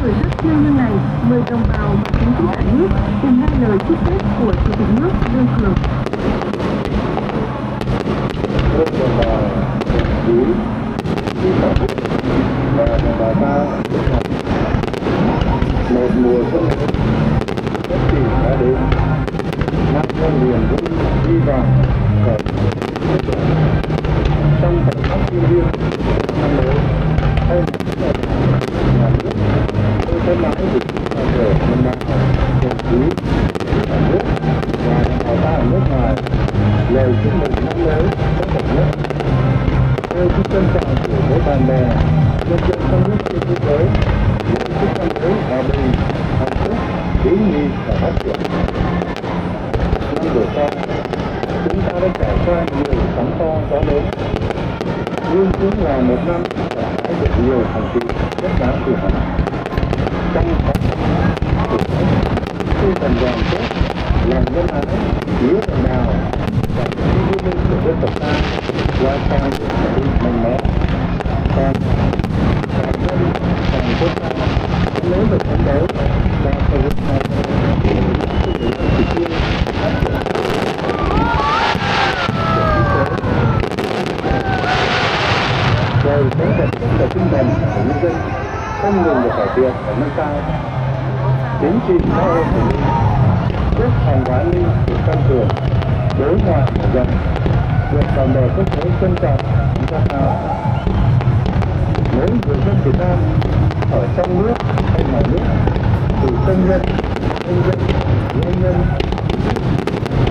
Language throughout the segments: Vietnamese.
buổi rất thiêng liêng này, mời đồng bào và chiến sĩ cả nước cùng nghe lời chúc Tết của Chủ tịch nước Lương Cường. Thưa đồng bào, quý cả nước và đồng bào ta một mùa xuân rất kỳ đã đến, mang theo niềm vui hy vọng và trong thời khắc thiêng liêng năm mới thay mặt nhà nước tôi thân mãi được trao đổi đồng bào đồng chí cả nước và đồng bào ta ở nước ngoài lời chúc mừng năm mới tốt đẹp nhất. Tôi xin trân trọng gửi tới bạn bè nhân dân trong nước trên thế giới lời chúc năm mới hòa bình, hạnh phúc, hữu nghị và phát triển. Năm vừa qua, chúng ta đã trải qua nhiều sóng to gió lớn, nhưng cũng là một năm đã hái được nhiều thành tựu rất đáng tự hào. Trong khó khăn, thử thách, tinh thần đoàn kết, lòng nhân ái, nghĩa đồng bào và sự vui minh của dân tộc ta qua sang sự mạnh mẽ. Còn toàn dân, toàn quốc ta nỗ lực phấn đấu và thực hiện hoàn thành chỉ tiêu phát triển rồi sống vật chất và tinh thần của nhân dân không ngừng được cải thiện và nâng cao. Chính trị xã hội của mình, quốc phòng và an ninh được tăng cường, đối ngoại mở rộng, được bạn bè quốc tế trân trọng, đánh giá cao. Mỗi người dân Việt Nam ở trong nước hay ngoài nước, từ công nhân, nông dân, doanh nhân,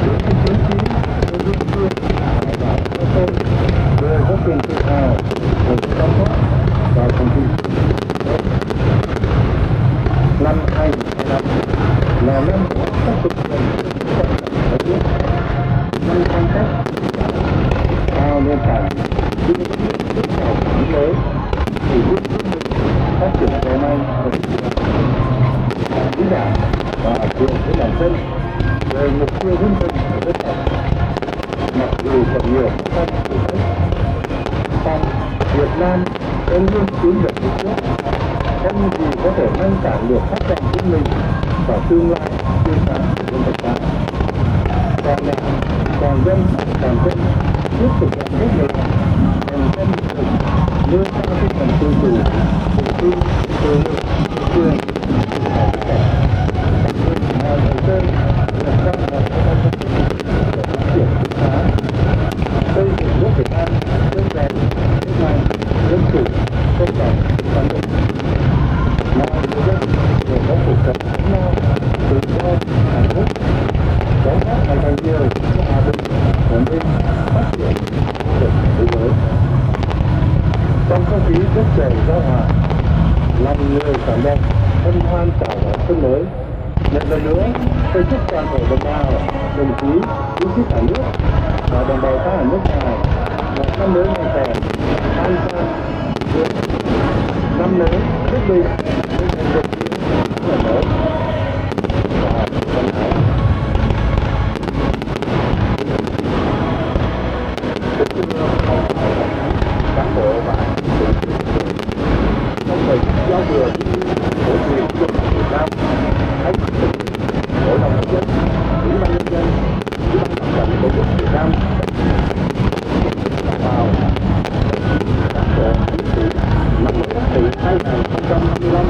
đến các chiến sĩ, các địa phương, hải đảo, các thôn đều có quyền tự hào về sự đóng góp vào thành tựu. Năm 2025 là năm của các thực hiện quan trọng đất nước, năm cam kết tạo nền tảng đưa nước bước vào kỷ mới thì giúp phát triển ngày nay và vĩ đại và quyền với lòng dân về mục tiêu vươn lên của đất nước. Mặc dù còn nhiều khó khăn thử thách, song Việt Nam vẫn luôn tiến về phía trước, không gì có thể ngăn cản được khát vọng của mình và tương lai tươi sáng của dân tộc ta. Toàn đảng, toàn dân, toàn dân tiếp tục làm hết mình, thành tâm thực đưa ra tinh thần tự chủ, tự tin, tự lực, tự quyền, tự hào tất cả. Đặc biệt là người dân lập ra một cơ quan dân sự để phát triển kinh tế, xây dựng nước Việt Nam tươi đẹp, vững mạnh, dân chủ, công bằng, văn minh. Mọi người dân đều có cuộc sống ấm no, tự do, hạnh phúc, đóng góp ngày càng nhiều cho hòa bình, ổn định, phát triển của thế giới. Trong không khí rất trời giao hòa, lòng người cảm động, hân hoan chào đón xuân mới. Một lần nữa, tôi chúc toàn thể đồng bào, đồng chí, chiến sĩ cả nước và đồng bào ta ở nước ngoài một năm mới mạnh khỏe, an khang, vượng, năm mới đức bình, tinh thần được mới và thân ái. Cán bộ và trong thời giao thừa của truyền quân Việt Nam, hãy thực hội đồng nhân dân, ủy ban nhân dân, ủy ban mặt trận tổ quốc Việt Nam vào cán bộ chiến sĩ năm mới Giáp Tỵ 2025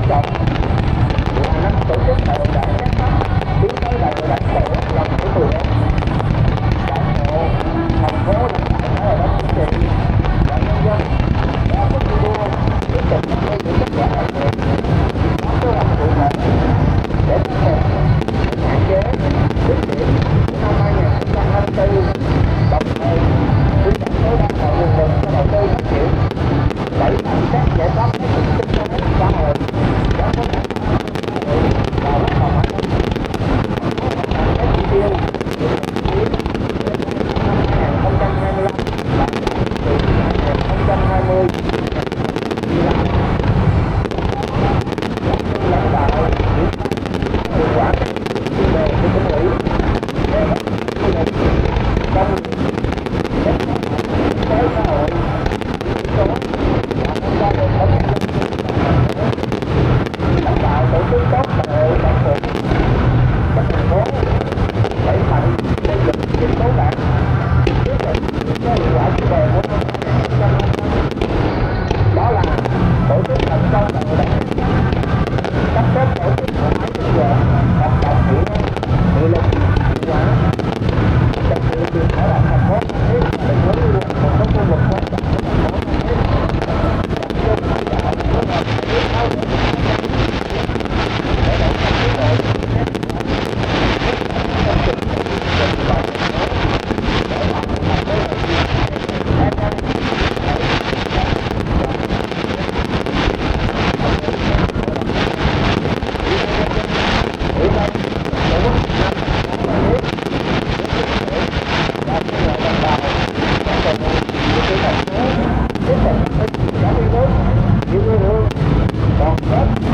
trọng là năm tổ chức đại hội đảng các cấp tiến tới đại hội đảng bộ lần thứ 14. Đảng bộ thành phố lãnh đạo cả hệ thống chính trị và nhân dân đã có thi đua tiếp tục phát huy những kết quả đạt được, có kế hoạch cụ thể để khắc phục những hạn chế khuyết điểm của năm 2024, đồng thời huy động tối đa mọi nguồn lực cho đầu tư phát triển, đẩy mạnh các giải pháp phát triển kinh tế xã hội gắn với phát triển và quốc phòng an ninh, hoàn thành các chỉ tiêu được thực hiện năm 2025 và từ 2020 lãnh đạo triển khai hiệu quả các chuyên đề của tỉnh ủy về phát triển du lịch, công nghiệp, kết hợp kinh tế xã hội, số và nâng cao đời sống nhân dân. Lãnh đạo tổ chức tốt đại hội đảng bộ các thành phố đẩy mạnh xây dựng chính đốn đảng, quyết định những hiệu quả chủ đề của năm 2025 đó là tổ chức thành công đại hội đảng các cấp, sắp xếp tổ chức bộ máy tinh gọn, hoạt động hiệu năng, hiệu lực, hiệu quả, thực hiện việc mở rộng thành phố Phan Thiết là định hướng quy hoạch một số khu vực quan trọng của thành phố Phan Thiết, tập trung chỉ đạo phối hợp với tháo gỡ để đẩy nhanh tiến độ các công trình trên địa bàn thành phố để hoàn thành với nội dung an ninh, tiếp tục giáo viên nước, yêu quê hương, đoàn kết